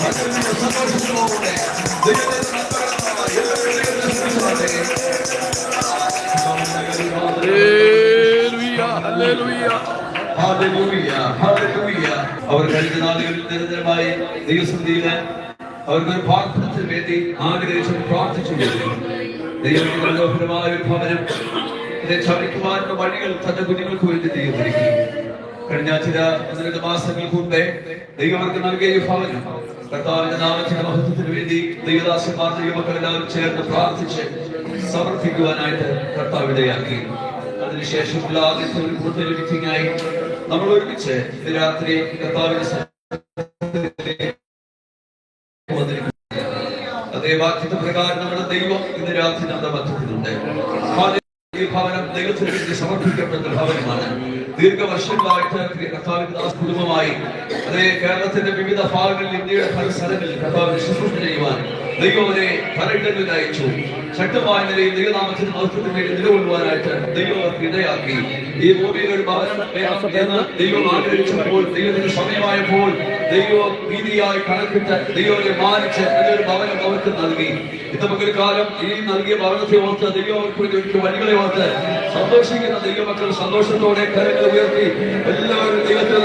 സന്തോഷത്തോടെ അവർ കഴിഞ്ഞ നാളുകളിൽ നിരന്തരമായി ദൈവസന്നിധിയില് അവർക്കൊരു പ്രാർത്ഥനത്തിന് വേണ്ടി ആഗ്രഹിച്ചു പ്രാർത്ഥിച്ചു. ദൈവത്തിന്റെ മനോഹരമായ ഒരു ഭവനം ചവിക്കുവാനുള്ള വഴികൾ തന്റെ കുഞ്ഞുങ്ങൾക്ക് വേണ്ടി ദൈവം ഒരുക്കി. കഴിഞ്ഞ ചില 12 മാസങ്ങൾക്ക് മുമ്പേ ദൈവം അവർക്ക് നൽകിയ ഈ ഭവനം കർത്താവിന്റെ നാമത്തിന്റെ മഹത്വത്തിന് വേണ്ടി ദൈവദാസന്മാർ ദൈവമക്കളെല്ലാവരും ചേർന്ന് പ്രാർത്ഥിച്ച് സമർപ്പിക്കുവാനായിട്ട് കർത്താവ് ഇടയാക്കി. അതിനുശേഷമുള്ള ആദ്യത്തെ ഒരു കൂടുതൽ മീറ്റിംഗായി നമ്മൾ ഒരുമിച്ച് ഇന്ന് രാത്രി കർത്താവിന്റെ അതേ വാക്യത്തെ പ്രകാരം നമ്മുടെ ദൈവം ഇന്ന് രാത്രി നമ്മുടെ മധ്യത്തിലുണ്ട്. ഈ ഭവനം ദൈവത്തിന് വേണ്ടി സമർപ്പിക്കപ്പെട്ട ഭവനമാണ്. ദീർഘവർഷങ്ങളായിട്ട് കർത്താവിന്റെ ദാസ് കുടുംബമായി അതേ കേരളത്തിന്റെ വിവിധ ഭാഗങ്ങളിൽ ഇന്ത്യയുടെ പല സ്ഥലങ്ങളിൽ കർത്താവിനെ ശുശ്രൂഷ ചെയ്യുവാൻ ദൈവം അവരെ പലയിടങ്ങളിൽ അയച്ചു. ശക്തമായ നിലയിൽ ദൈവനാമത്തിന് മഹത്വത്തിന് വേണ്ടി നിലകൊള്ളുവാനായിട്ട് ദൈവം അവർക്ക് ഇടയാക്കി. ഈ ഭൂമിയിൽ ഒരു ഭവനം എന്ന് ദൈവം ആഗ്രഹിച്ചപ്പോൾ, ദൈവത്തിന് സമയമായപ്പോൾ ദൈവം നീതിയായി കണക്കിട്ട് ദൈവത്തെ മാനിച്ച് നല്ലൊരു ഭവനം അവർക്ക് നൽകി. ഇന്നൊരു കാലം ഈ നൽകിയ ഭവനത്തെ ഓർത്ത് ദൈവം അവർക്ക് വേണ്ടി വഴികളെ ഓർത്ത് സന്തോഷിക്കുന്ന ദൈവമക്കൾ സന്തോഷത്തോടെ കരങ്ങൾ ഉയർത്തി എല്ലാവരും ദൈവത്തെ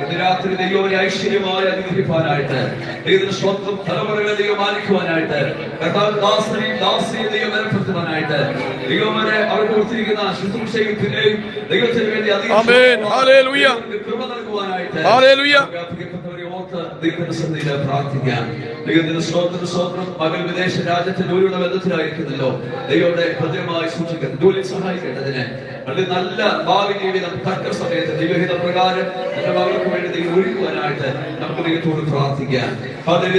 ഇന്ന് രാത്രി ദൈവത്തെ ഐശ്വര്യമായി അനുഗ്രഹിക്കാനായിട്ട് ദൈവത്തിന്റെ സ്വന്തം തലമുറകളെ ദൈവം മാനിക്കുവാനായിട്ട് ദാസിനെയും ദൈവം ബലപ്പെടുത്തുവാനായിട്ട് ദൈവമനെ അവർ കൊടുത്തിരിക്കുന്ന ശുശ്രൂഷയും പിന്നെയും ദൈവത്തിന് വേണ്ടി കൃപ നൽകുവാനായിട്ട് ദൈവത്തിന്റെ സന്നിധിയിൽ പ്രാർത്ഥിക്കാം. ദൈവത്തിന്റെ സ്തോത്രം. മകൾ വിദേശ രാജ്യത്ത് ജോലിയുടെ ബന്ധത്തിലായിരിക്കുന്നല്ലോ. ദൈവത്തെ ഭദ്രമായി സൂക്ഷിക്കണം, ജോലി സഹായിക്കേണ്ടതിന് വളരെ നല്ല ഭാവി ജീവിതം തക്ക സമയത്ത് ദൈവഹിത പ്രകാരം എന്റെ മകൾക്ക് വേണ്ടി ദൈവം ഒരുക്കുവാനായിട്ട് നമുക്ക് ദൈവത്തോട് പ്രാർത്ഥിക്കാം.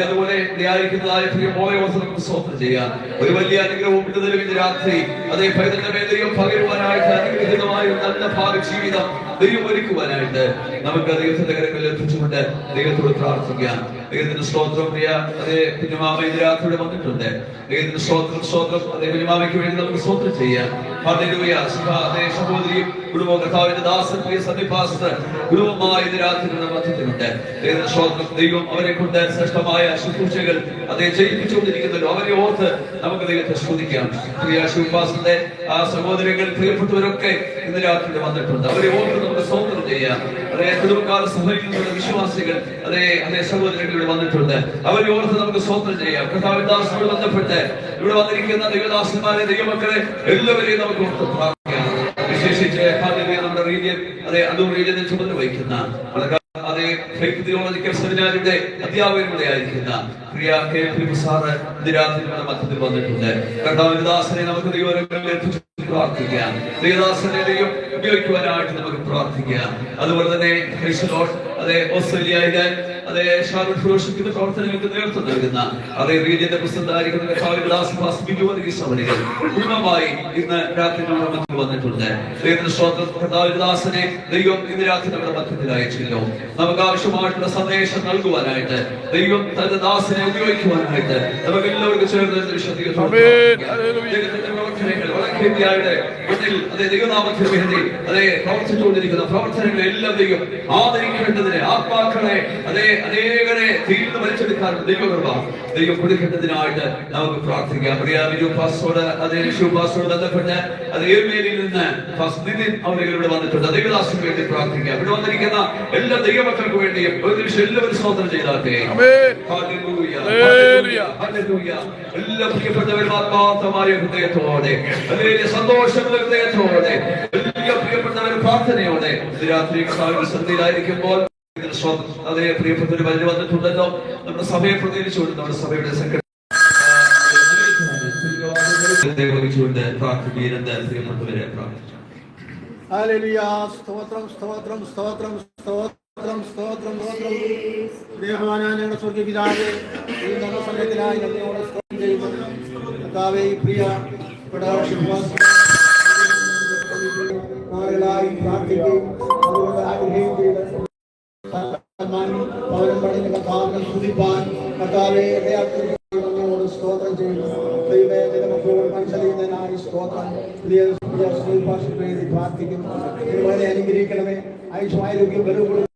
അതുപോലെ ന്യായിക്കുന്നതായ പ്രിയമായ നമുക്ക് സ്തോത്രം ചെയ്യാം. ഒരു വലിയ അനുഗ്രഹവും വിടുതലും ഇന്ന് രാത്രി അതേ പൈതൃകമേ ദൈവം പകരുവാനായിട്ട് അനുഗ്രഹിതമായ ഒരു നല്ല ഭാവി ജീവിതം ദൈവം ഒരുക്കുവാനായിട്ട് നമുക്ക് ദൈവത്തിന്റെ കരങ്ങളിൽ എത്തിച്ചുകൊണ്ട് ദൈവത്തോട് പ്രാർത്ഥിക്കാം. ദൈവത്തിന്റെ സ്തോത്രം. പ്രിയ അതേ കുഞ്ഞുമാമ ഇന്ന് രാത്രിയുടെ വന്നിട്ടുണ്ട്. ദൈവത്തിന്റെ സ്തോത്രം. അതേ കുഞ്ഞുമാമയ്ക്ക് വേണ്ടി നമുക്ക് സ്തോത്രം ചെയ്യാം. അതേ സഹോദരിയും കുടുംബം കർത്താവിന്റെ ദാസൻ പ്രിയ സന്നിപാസ്റ്റർ കുടുംബമായി ഇന്ന് രാത്രിയുടെ മധ്യത്തിലുണ്ട്. ദൈവത്തിന്റെ സ്തോത്രം. ദൈവം അവരെ കൊണ്ട് ശ്രേഷ്ഠമായ ശുശ്രൂഷകൾ അതേ ചെയ്യിപ്പിച്ചുകൊണ്ടിരിക്കുന്നല്ലോ. അവരെ ഓർത്ത് നമുക്ക് ദൈവത്തെ സ്തുതിക്കാം. പ്രിയ ശിവപാസ്റ്ററിന്റെ ആ സഹോദരങ്ങൾ പ്രിയപ്പെട്ടവരൊക്കെ ഇന്ന് രാത്രി വന്നിട്ടുണ്ട്. അവരെ ഓർത്ത് നമുക്ക് സ്തോത്രം ചെയ്യാം. അതേ കുടുംബക്കാർ സഭയിൽ നിന്നുള്ള വിശ്വാസികൾ അതേ സഹോദരങ്ങൾ ഇവിടെ വന്നിട്ടുണ്ട്. അവരെ ഓർത്ത് നമുക്ക് സ്തോത്രം ചെയ്യാം. കർത്താവിന്റെ ദാസനോട് ബന്ധപ്പെട്ട് ഇവിടെ വന്നിരിക്കുന്ന ദൈവദാസന്മാരെ ദൈവമക്കളെ എല്ലാവരെയും നമുക്ക് ഓർത്ത് പ്രാർത്ഥിക്കാം. വിശേഷിച്ച് നമ്മുടെ റീജിയൻ അതൂർ റീജിയനിൽ ചുമന്നു വഹിക്കുന്ന അതേ ഫെയ്ത്ത് തിയോളജിക്കൽ സെമിനാരിയുടെ അധ്യാപകരുടെ ആയിരിക്കുന്ന പ്രിയ കെ പി സാറ് നിരാത്രികളുടെ മധ്യത്തിൽ വന്നിട്ടുണ്ട്. കർത്താവിന്റെ ദാസനെ നമുക്ക് ദൈവം പ്രാർത്ഥിക്കാം. ദൈവദാസനെ ദൈവം ഉപയോഗിക്കുവാനായിട്ട് നമുക്ക് പ്രാർത്ഥിക്കാം. അതുപോലെ തന്നെ അതേ ഓസ്ട്രേലിയയിലെ അതേ ഷാരൂഖ് ഫെലോഷിപ്പിന്റെ പ്രവർത്തനങ്ങൾക്ക് നേതൃത്വം നൽകുന്ന അതേ റീജിയന്റെ പ്രസിദ്ധമായിരിക്കുന്ന കുടുംബമായി ഇന്ന് രാത്രി നമ്മുടെ മധ്യത്തിൽ വന്നിട്ടുണ്ട്. ദാസനെ ദൈവം ഇന്ന് രാത്രി നമ്മുടെ മധ്യത്തിൽ അയച്ചല്ലോ. നമുക്ക് ആവശ്യമായിട്ടുള്ള സന്ദേശം നൽകുവാനായിട്ട് ദൈവം തന്റെ ദാസനെ ഉപയോഗിക്കുവാനായിട്ട് നമുക്ക് എല്ലാവർക്കും ചേർന്ന് ദൈവനാമത്തിന് വേണ്ടി അതേ പ്രവർത്തിച്ചുകൊണ്ടിരിക്കുന്ന പ്രവർത്തനങ്ങളെല്ലാം ദൈവം ആദരിക്കേണ്ടതിന് ആത്മാക്കളെ അതേ അനേകരെ തീർന്ന് വലിച്ചെടുക്കാൻ ദൈവം കൊടുക്കേണ്ടതിനായിട്ട് നമുക്ക് പ്രാർത്ഥിക്കാം. അതേ ശിവപാസ്റ്റോട് ബന്ധപ്പെട്ട് അത് ഏർമേലിയിൽ നിന്ന് അവരുടെ വന്നിട്ടുണ്ട്. ദൈവദാസിന് വേണ്ടി പ്രാർത്ഥിക്കാം. ഇവിടെ വന്നിരിക്കുന്ന എല്ലാ ദൈവമക്കൾക്ക് വേണ്ടിയും ഒരു നിമിഷം എല്ലാവരും സ്തോത്രം ചെയ്താട്ടെ. എല്ലാ പ്രിയപ്പെട്ടവരും ആത്മാർത്ഥമായ ഹൃദയത്തോടെ സന്തോഷമുള്ള ഹൃദയത്തോടെ എല്ലാ പ്രിയപ്പെട്ടവരും പ്രാർത്ഥനയോടെ രാത്രി ശ്രദ്ധയിലായിരിക്കുമ്പോൾ അതേ പ്രിയപ്പെട്ടവര് വഴി വന്നിട്ടുണ്ടല്ലോ. നമ്മുടെ സഭയെ പ്രതിനിധിച്ചുകൊണ്ട് നമ്മുടെ സഭയുടെ സെക്രട്ടറി പ്രാർത്ഥിക്കുകയെന്ന് പ്രിയപ്പെട്ടവരെ പ്രാർത്ഥിച്ചു. സ്തോത്രം സ്തോത്രം സ്തോത്രം സ്തോത്രം സ്തോത്രം സ്തോത്രം. ദേഹവാനായ സ്വർഗീയ പിതാവേ, ഈ നല്ല സമയത്തിനായി നന്ദിയോടെ സ്തോത്രം ചെയ്യുന്നു. കർത്താവേ, പ്രിയ പ്രാർത്ഥിക്കുകയും അതുകൊണ്ട് ആഗ്രഹിക്കുകയും ചെയ്ത് പൗരം പഠന കർത്താവിനെ സ്തുതിപ്പാൻ കർത്താവെ നന്ദിയോട് സ്തോത്രം ചെയ്യുന്നു. മനസ്സിലായി സ്തോത്രം. വേണ്ടി പ്രാർത്ഥിക്കുന്നു. നിങ്ങളെ അനുഗ്രഹിക്കണമേ. ആയുഷ്മാരോഗ്യം ബലം